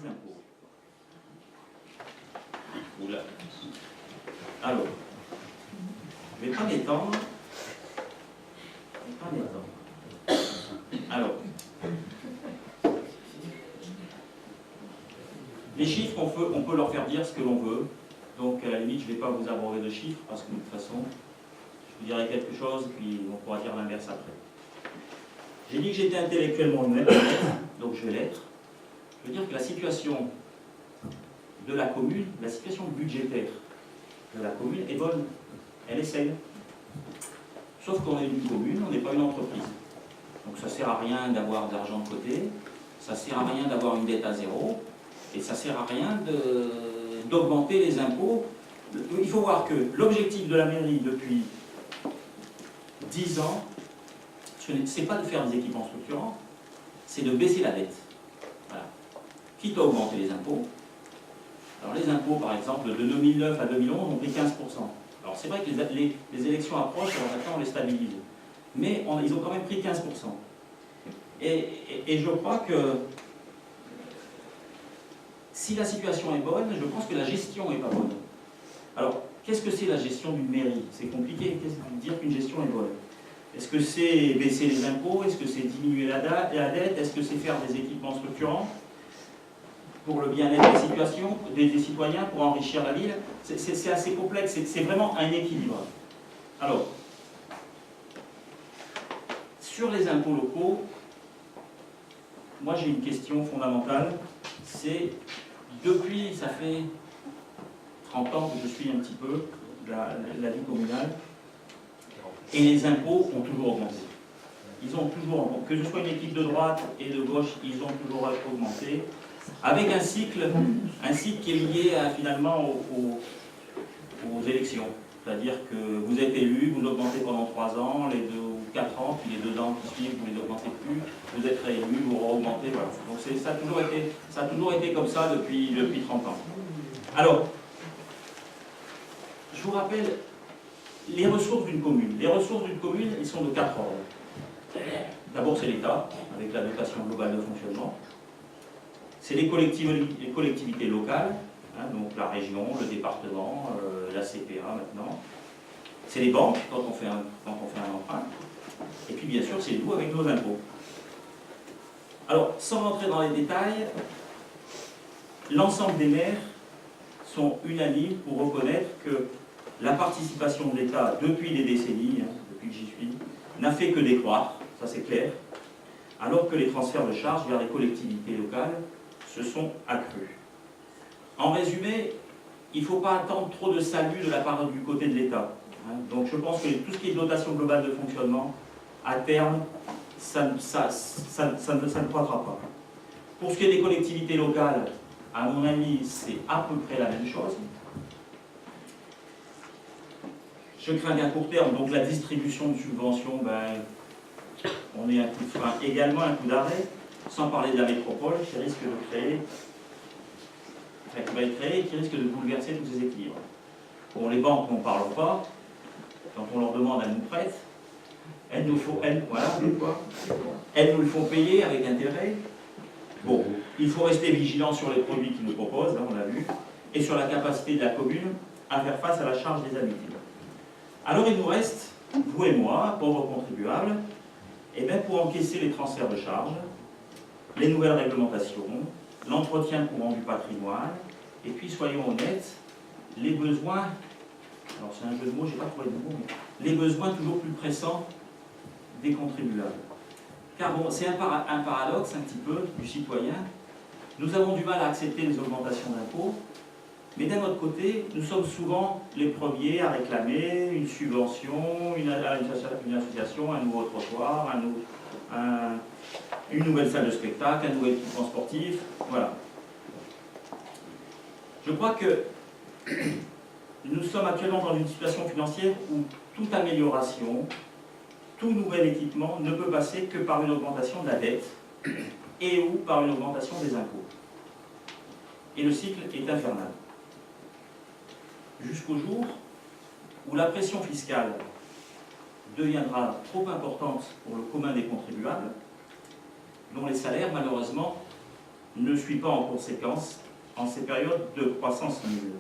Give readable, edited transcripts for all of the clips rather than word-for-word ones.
des impôts. Oula. Alors, je ne vais pas m'étendre. Alors, les chiffres, on peut leur faire dire ce que l'on veut. Donc, à la limite, je ne vais pas vous abreuver de chiffres, parce que de toute façon, je vous dirai quelque chose, puis on pourra dire l'inverse après. J'ai dit que j'étais intellectuellement honnête, donc je vais l'être. Je veux dire que la situation de la commune, la situation budgétaire de la commune est bonne. Elle est saine. Sauf qu'on est une commune, on n'est pas une entreprise. Donc ça ne sert à rien d'avoir de l'argent de côté, ça ne sert à rien d'avoir une dette à zéro, et ça ne sert à rien d'augmenter les impôts. Il faut voir que l'objectif de la mairie depuis 10 ans, ce n'est pas de faire des équipements structurants, c'est de baisser la dette. Voilà. Quitte à augmenter les impôts. Alors les impôts, par exemple, de 2009 à 2011, ont pris 15%. Alors c'est vrai que les élections approchent, alors maintenant on les stabilise. Mais ils ont quand même pris 15%. Et je crois que si la situation est bonne, je pense que la gestion n'est pas bonne. Alors, qu'est-ce que c'est la gestion d'une mairie? C'est compliqué. Qu'est-ce que ça veut dire qu'une gestion est bonne? Est-ce que c'est baisser les impôts? Est-ce que c'est diminuer la dette? Est-ce que c'est faire des équipements structurants pour le bien-être des citoyens, pour enrichir la ville? C'est assez complexe. C'est vraiment un équilibre. Alors, sur les impôts locaux, moi j'ai une question fondamentale, c'est depuis, ça fait 30 ans que je suis un petit peu la vie communale, et les impôts ont toujours augmenté. Ils ont toujours augmenté. Que ce soit une équipe de droite et de gauche, ils ont toujours augmenté, avec un cycle qui est lié finalement aux élections. C'est-à-dire que vous êtes élu, vous augmentez pendant 3 ans, les 2 ou 4 ans, puis les 2 ans qui suivent, vous ne les augmentez plus, vous êtes réélu, vous augmentez, voilà. Donc ça a toujours été comme ça depuis 30 ans. Alors, je vous rappelle les ressources d'une commune. Les ressources d'une commune, elles sont de 4 ordres. D'abord, c'est l'État, avec la dotation globale de fonctionnement. C'est les collectivités locales, hein, donc la région, le département, la CPA maintenant. C'est les banques quand on fait un emprunt. Et puis bien sûr, c'est nous avec nos impôts. Alors, sans rentrer dans les détails, l'ensemble des maires sont unanimes pour reconnaître que la participation de l'État depuis des décennies, hein, depuis que j'y suis, n'a fait que décroître, ça c'est clair, alors que les transferts de charges vers les collectivités locales se sont accrus. En résumé, il ne faut pas attendre trop de salut de la part du côté de l'État. Hein. Donc je pense que tout ce qui est dotation globale de fonctionnement, à terme, ça ne croîtra pas. Pour ce qui est des collectivités locales, à mon avis, c'est à peu près la même chose. Je crains qu'à court terme, donc la distribution de subventions, on ait un coup de frein, également un coup d'arrêt, sans parler de la métropole qui risque de créer, qui va être créée et qui risque de bouleverser tous ces équilibres. Bon, les banques, on ne parle pas. Quand on leur demande, elles nous prêtent. Elles nous le font payer avec intérêt. Bon, il faut rester vigilant sur les produits qu'ils nous proposent, hein, on l'a vu, et sur la capacité de la commune à faire face à la charge des habitants. Alors il nous reste, vous et moi, pauvres contribuables, pour encaisser les transferts de charges, les nouvelles réglementations, l'entretien courant du patrimoine, et puis soyons honnêtes, les besoins, alors c'est un jeu de mots, je n'ai pas trouvé de mots, mais les besoins toujours plus pressants des contribuables. Car bon, c'est un paradoxe un petit peu du citoyen. Nous avons du mal à accepter les augmentations d'impôts, mais d'un autre côté, nous sommes souvent les premiers à réclamer une subvention, une association, un nouveau trottoir, une nouvelle salle de spectacle, un nouvel équipement sportif, voilà. Je crois que nous sommes actuellement dans une situation financière où toute amélioration, tout nouvel équipement ne peut passer que par une augmentation de la dette et ou par une augmentation des impôts. Et le cycle est infernal. Jusqu'au jour où la pression fiscale deviendra trop importante pour le commun des contribuables, dont les salaires, malheureusement, ne suit pas en conséquence en ces périodes de croissance nulle.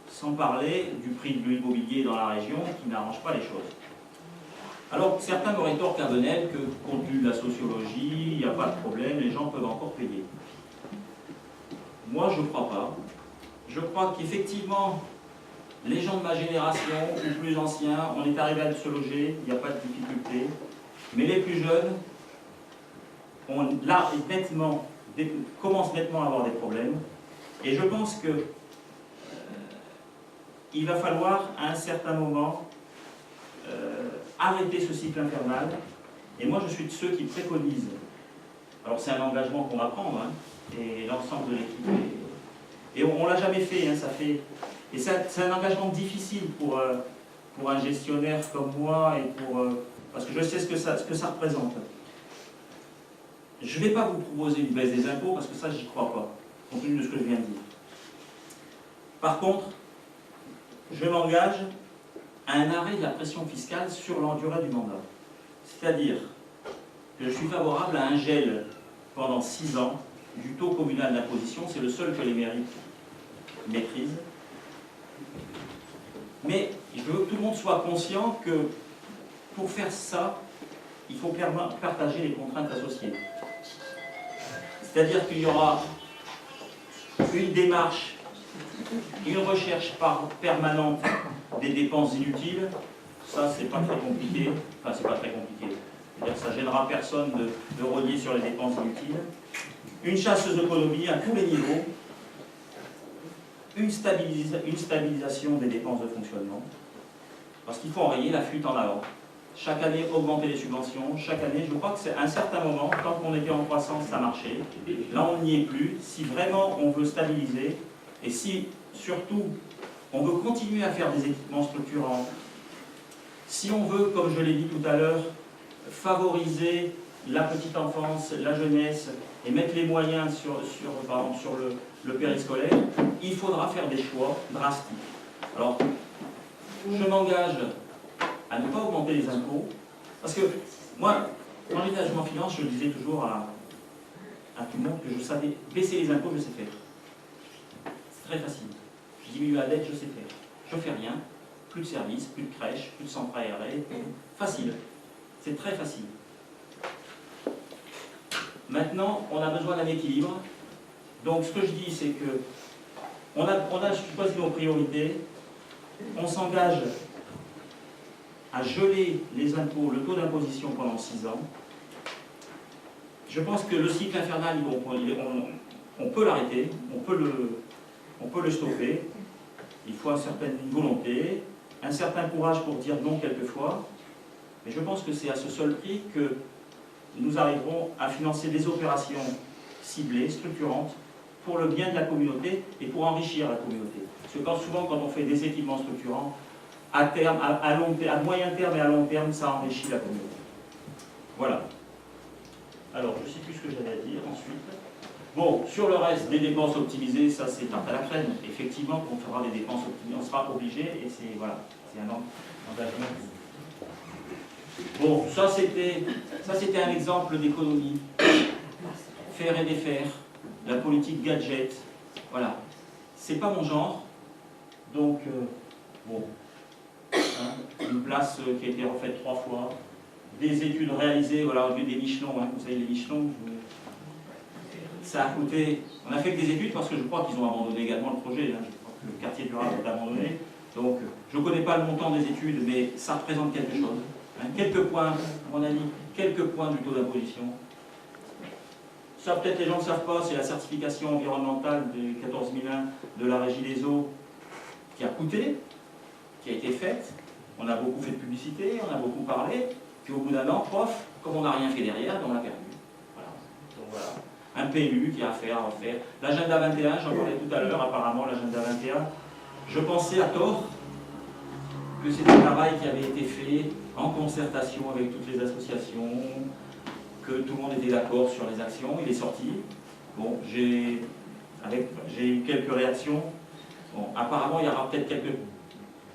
Sans parler du prix de l'immobilier dans la région qui n'arrange pas les choses. Alors certains me rétorquent à Venelle que compte tenu de la sociologie, il n'y a pas de problème, les gens peuvent encore payer. Moi je ne crois pas. Je crois qu'effectivement, les gens de ma génération ou plus anciens, on est arrivé à se loger, il n'y a pas de difficulté. Mais les plus jeunes, commencent nettement à avoir des problèmes. Et je pense que il va falloir à un certain moment arrêter ce cycle infernal. Et moi je suis de ceux qui préconisent. Alors c'est un engagement qu'on va prendre, hein, et l'ensemble de l'équipe. Et on ne l'a jamais fait, hein, et c'est un engagement difficile pour un gestionnaire comme moi, parce que je sais ce que ça représente. Je ne vais pas vous proposer une baisse des impôts, parce que ça, j'y crois pas, compte tenu de ce que je viens de dire. Par contre, je m'engage à un arrêt de la pression fiscale sur la durée du mandat. C'est-à-dire que je suis favorable à un gel pendant 6 ans du taux communal d'imposition, c'est le seul que les mairies maîtrisent. Mais je veux que tout le monde soit conscient que pour faire ça, il faut clairement partager les contraintes associées. C'est-à-dire qu'il y aura une démarche, une recherche permanente des dépenses inutiles. Ça, c'est pas très compliqué. Enfin, c'est pas très compliqué. C'est-à-dire que ça ne gênera personne de rogner sur les dépenses inutiles. Une chasse aux économies à tous les niveaux. Une stabilisation des dépenses de fonctionnement. Parce qu'il faut enrayer la fuite en avant. Chaque année, augmenter les subventions. Chaque année, je crois que c'est à un certain moment, tant qu'on était en croissance, ça marchait. Là, on n'y est plus. Si vraiment on veut stabiliser, et si, surtout, on veut continuer à faire des équipements structurants, si on veut, comme je l'ai dit tout à l'heure, favoriser la petite enfance, la jeunesse, et mettre les moyens par exemple, sur le périscolaire, il faudra faire des choix drastiques. Alors, je m'engage à ne pas augmenter les impôts, parce que moi, quand j'étais agent en finance, je disais toujours à tout le monde que je savais baisser les impôts, je sais faire. C'est très facile. Je diminue la dette, je sais faire. Je fais rien, plus de services, plus de crèches, plus de centres aérés, facile. C'est très facile. Maintenant, on a besoin d'un équilibre. Donc, ce que je dis, c'est que on a choisi nos priorités, on s'engage à geler les impôts, le taux d'imposition pendant 6 ans. Je pense que le cycle infernal, on peut l'arrêter, on peut le stopper. Il faut une certaine volonté, un certain courage pour dire non quelquefois. Mais je pense que c'est à ce seul prix que nous arriverons à financer des opérations ciblées, structurantes, pour le bien de la communauté et pour enrichir la communauté. Parce que souvent, quand on fait des équipements structurants, à terme, à moyen terme et à long terme, ça enrichit la communauté. Voilà. Alors, je ne sais plus ce que j'avais à dire ensuite. Bon, sur le reste, des dépenses optimisées, ça c'est tarte à la crème. Effectivement, on fera des dépenses optimisées, on sera obligé, et c'est voilà, c'est un engagement. Bon, ça c'était un exemple d'économie. Faire et défaire, la politique gadget, voilà. C'est pas mon genre, donc bon. Hein, une place qui a été refaite 3 fois, des études réalisées, voilà, au lieu des Michelons, hein, vous savez les Michelons, ça a coûté, on a fait que des études parce que je crois qu'ils ont abandonné également le projet, hein, je crois que le quartier durable est abandonné, donc je ne connais pas le montant des études, mais ça représente quelque chose. Hein, quelques points, à mon avis, quelques points du taux d'imposition. Ça, peut-être les gens ne savent pas, c'est la certification environnementale du 14001 de la Régie des eaux qui a coûté, qui a été faite. On a beaucoup fait de publicité, on a beaucoup parlé, puis au bout d'un an, pof, comme on n'a rien fait derrière, on l'a perdu. Voilà. Donc voilà. Un PLU qui a à faire, à refaire. L'agenda 21, j'en parlais tout à l'heure, apparemment l'agenda 21, je pensais à tort que c'était un travail qui avait été fait en concertation avec toutes les associations, que tout le monde était d'accord sur les actions, il est sorti. Bon, j'ai eu quelques réactions. Bon, apparemment, il y aura peut-être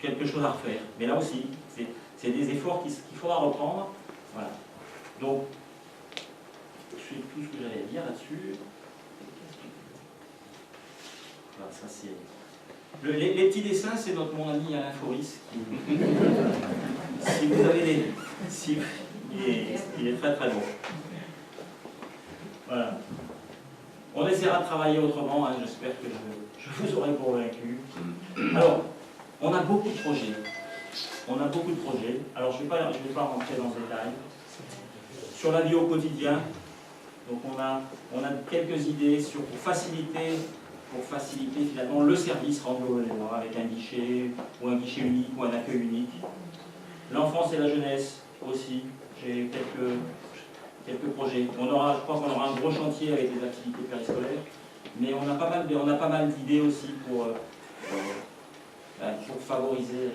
quelque chose à refaire. Mais là aussi, c'est des efforts qu'il faudra reprendre. Voilà. Donc, c'est tout ce que j'avais à dire là-dessus. Voilà, ça c'est... Les petits dessins, c'est mon ami Alain Foris. Si vous avez des... il est très très bon. Voilà. On essaiera de travailler autrement, hein, j'espère que je vous aurai convaincu. Alors, on a beaucoup de projets. Alors, je ne vais pas rentrer dans le détail. Sur la vie au quotidien, donc on a quelques idées pour faciliter finalement le service rendu aux élèves, avec un guichet unique ou un accueil unique. L'enfance et la jeunesse aussi, j'ai quelques projets. Je crois qu'on aura un gros chantier avec les activités périscolaires, mais on a pas mal d'idées aussi pour favoriser.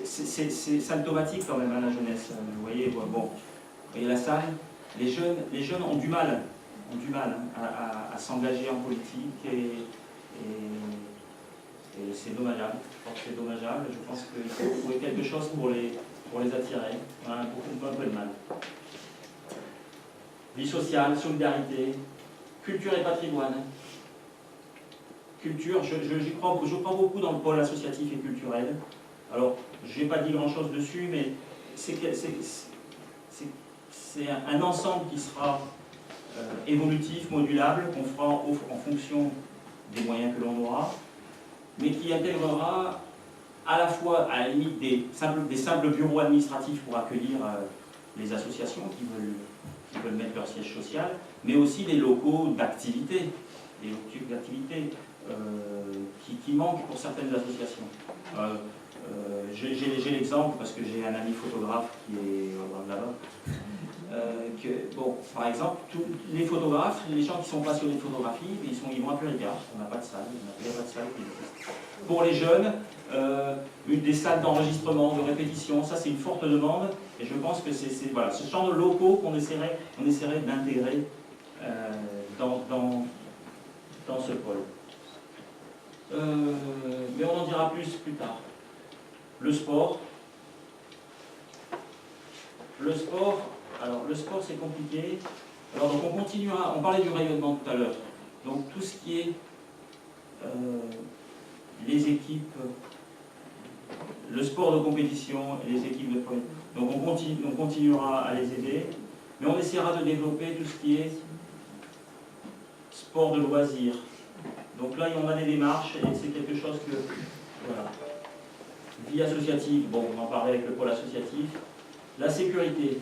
C'est symptomatique quand même, hein, la jeunesse. Vous voyez, la salle, les jeunes ont du mal à s'engager en politique et c'est dommageable. Je pense que c'est dommageable. Je pense qu'il faut trouver quelque chose pour les attirer. On a un peu de mal. Vie sociale, solidarité, culture et patrimoine. Culture, je crois beaucoup dans le pôle associatif et culturel. Alors, je n'ai pas dit grand-chose dessus, mais c'est un ensemble qui sera évolutif, modulable, qu'on fera en fonction des moyens que l'on aura, mais qui intégrera à la fois, à la limite, des simples bureaux administratifs pour accueillir les associations qui veulent mettre leur siège social, mais aussi des locaux d'activité, qui manquent pour certaines associations. J'ai l'exemple, parce que j'ai un ami photographe qui est là-bas, par exemple, tous les photographes, les gens qui sont passionnés de photographie, ils vont à Purigas, on n'a pas de salle, il n'y a pas de salle qui existe. Pour les jeunes, des salles d'enregistrement, de répétition, ça c'est une forte demande, et je pense que c'est ce genre de locaux qu'on essaierait d'intégrer dans ce pôle. Mais on en dira plus tard. Le sport. Alors le sport c'est compliqué. Alors donc on continuera, on parlait du rayonnement tout à l'heure. Donc tout ce qui est les équipes, le sport de compétition et les équipes de première. Donc on continuera à les aider, mais on essaiera de développer tout ce qui est sport de loisirs. Donc là on a des démarches et c'est quelque chose que... Voilà. Vie associative, on en parlait avec le pôle associatif. La sécurité.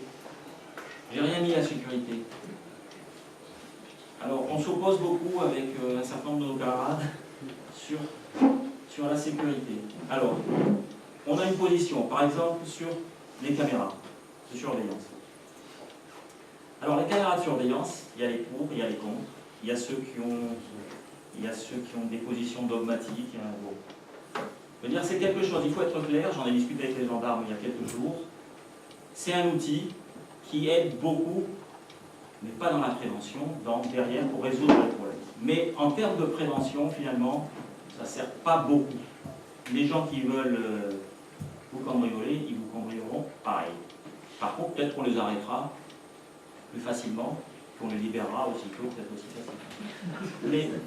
J'ai rien mis à la sécurité. Alors, on s'oppose beaucoup avec un certain nombre de nos camarades sur la sécurité. Alors, on a une position, par exemple, sur les caméras de surveillance. Alors, les caméras de surveillance, il y a les pour, il y a les contre. Il y a ceux qui ont des positions dogmatiques. Je veux dire, c'est quelque chose, il faut être clair, j'en ai discuté avec les gendarmes il y a quelques jours. C'est un outil qui aide beaucoup, mais pas dans la prévention, derrière pour résoudre les problèmes. Mais en termes de prévention, finalement, ça ne sert pas beaucoup. Les gens qui veulent vous cambrioler, ils vous cambrioleront pareil. Par contre, peut-être qu'on les arrêtera plus facilement, qu'on les libérera aussitôt, peut-être aussi facilement.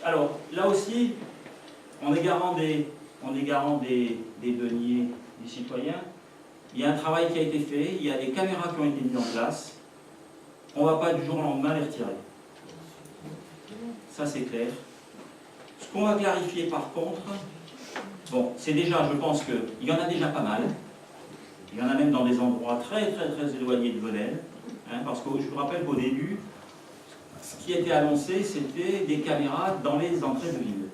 Alors, là aussi, on est garant des deniers des citoyens. Il y a un travail qui a été fait, il y a des caméras qui ont été mises en place. On ne va pas du jour au lendemain les retirer. Ça, c'est clair. Ce qu'on va clarifier par contre, c'est déjà, je pense qu'il y en a déjà pas mal. Il y en a même dans des endroits très très très éloignés de Venelle. Parce que je vous rappelle qu'au début, ce qui était annoncé, c'était des caméras dans les entrées de ville.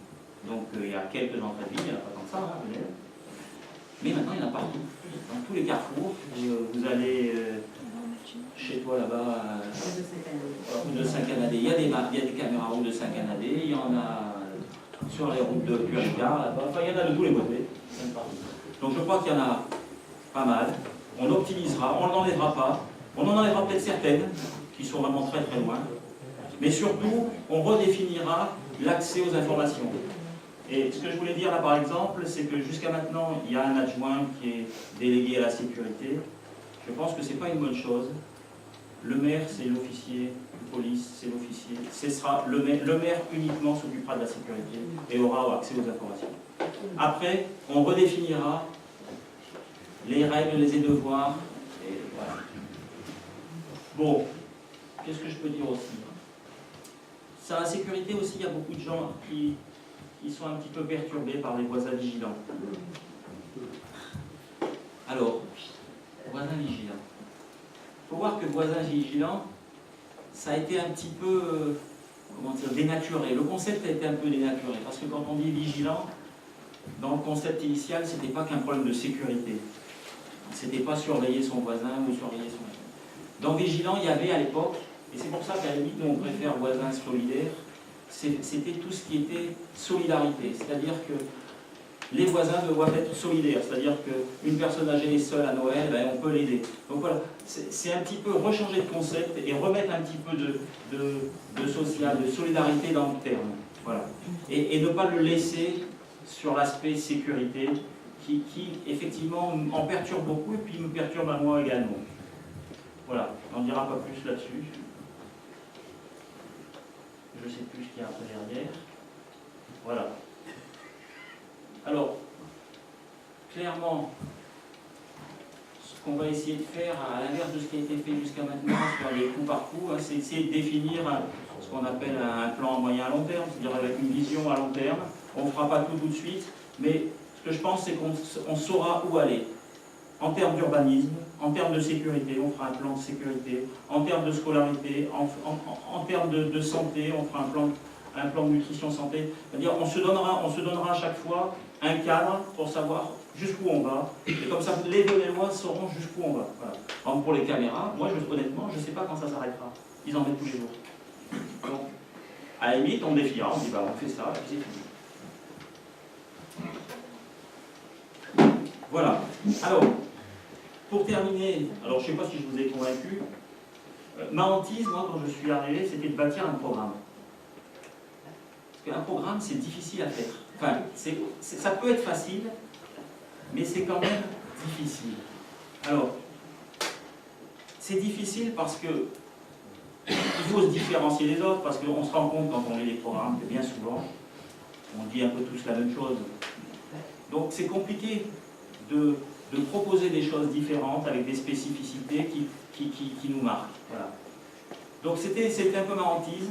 Donc il y a quelques entrées de ville, il n'y en a pas tant que ça, Venelle. Mais maintenant, il y en a partout. Dans tous les carrefours, vous allez chez toi là-bas, route de Saint-Canadé, il y a des caméras route de Saint-Canadé, il y en a sur les routes de Purigas, là-bas, enfin il y en a de tous les côtés. Donc je crois qu'il y en a pas mal. On optimisera, on n'en enlèvera pas. On en enlèvera peut-être certaines, qui sont vraiment très très loin. Mais surtout, on redéfinira l'accès aux informations. Et ce que je voulais dire là par exemple, c'est que jusqu'à maintenant, il y a un adjoint qui est délégué à la sécurité. Je pense que ce n'est pas une bonne chose. Le maire, c'est l'officier de police, c'est l'officier. Ce sera le maire uniquement s'occupera de la sécurité et aura accès aux informations. Après, on redéfinira les règles, les devoirs. Et voilà. Bon, qu'est-ce que je peux dire aussi? Ça, la sécurité aussi, il y a beaucoup de gens qui sont un petit peu perturbés par les voisins vigilants. Alors, voisins vigilants. Il faut voir que voisins vigilants, ça a été un petit peu, comment dire, dénaturé. Le concept a été un peu dénaturé, parce que quand on dit vigilant, dans le concept initial, ce n'était pas qu'un problème de sécurité. Ce n'était pas surveiller son voisin ou surveiller son voisin. Dans vigilant, il y avait à l'époque, et c'est pour ça qu'à la limite, nous on préfère voisins solidaires, c'était tout ce qui était solidarité. C'est-à-dire que les voisins doivent être solidaires, c'est-à-dire qu'une personne âgée est seule à Noël, ben, on peut l'aider. Donc voilà, c'est un petit peu rechanger de concept et remettre un petit peu de social, de solidarité dans le terme. Voilà. Et ne pas le laisser sur l'aspect sécurité qui, effectivement, en perturbe beaucoup et puis me perturbe à moi également. Voilà, on n'en dira pas plus là-dessus. Je ne sais plus ce qu'il y a après derrière. Voilà. Alors, clairement, ce qu'on va essayer de faire, à l'inverse de ce qui a été fait jusqu'à maintenant, sur les coups par coup, c'est essayer de définir ce qu'on appelle un plan à moyen à long terme, c'est-à-dire avec une vision à long terme. On ne fera pas tout de suite, mais ce que je pense, c'est qu'on saura où aller. En termes d'urbanisme, en termes de sécurité, on fera un plan de sécurité. En termes de scolarité, en termes de santé, on fera un plan de nutrition santé. C'est-à-dire on se donnera à chaque fois un cadre pour savoir jusqu'où on va. Et comme ça, les Denainois sauront jusqu'où on va. Voilà. Donc pour les caméras, moi honnêtement, je ne sais pas quand ça s'arrêtera. Ils en mettent tous les jours. Donc, à la limite, on défiera, on dit bah, on fait ça, et puis c'est fini. Voilà. Alors, pour terminer, alors je ne sais pas si je vous ai convaincu, ma hantise, moi, quand je suis arrivé, c'était de bâtir un programme. Parce qu'un programme, c'est difficile à faire. Enfin, ça peut être facile, mais c'est quand même difficile. Alors, c'est difficile parce que il faut se différencier des autres, parce qu'on se rend compte quand on lit les programmes que bien souvent, on dit un peu tous la même chose. Donc c'est compliqué de proposer des choses différentes avec des spécificités qui nous marquent. Voilà. Donc c'était un peu ma hantise.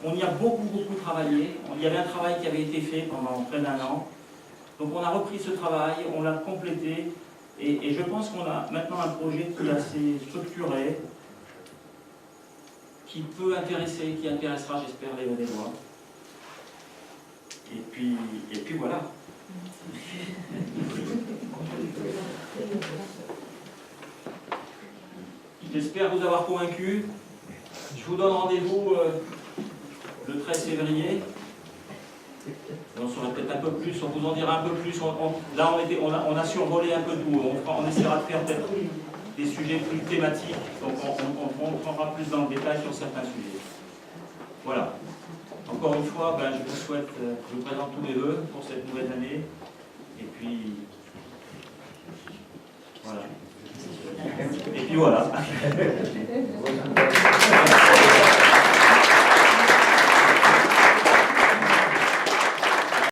On y a beaucoup travaillé. Il y avait un travail qui avait été fait pendant près d'1 an. Donc on a repris ce travail, on l'a complété, et je pense qu'on a maintenant un projet qui est assez structuré, qui peut intéresser, qui intéressera, j'espère, les Denainois. Et puis voilà. J'espère vous avoir convaincu. Je vous donne rendez-vous le 13 février. On saura peut-être un peu plus, on vous en dira un peu plus. Là, on a survolé un peu tout. On essaiera de faire peut-être des sujets plus thématiques. Donc on prendra plus dans le détail sur certains sujets. Voilà. Encore une fois, je vous souhaite, je vous présente tous mes vœux pour cette nouvelle année. Et puis, voilà. Et puis voilà.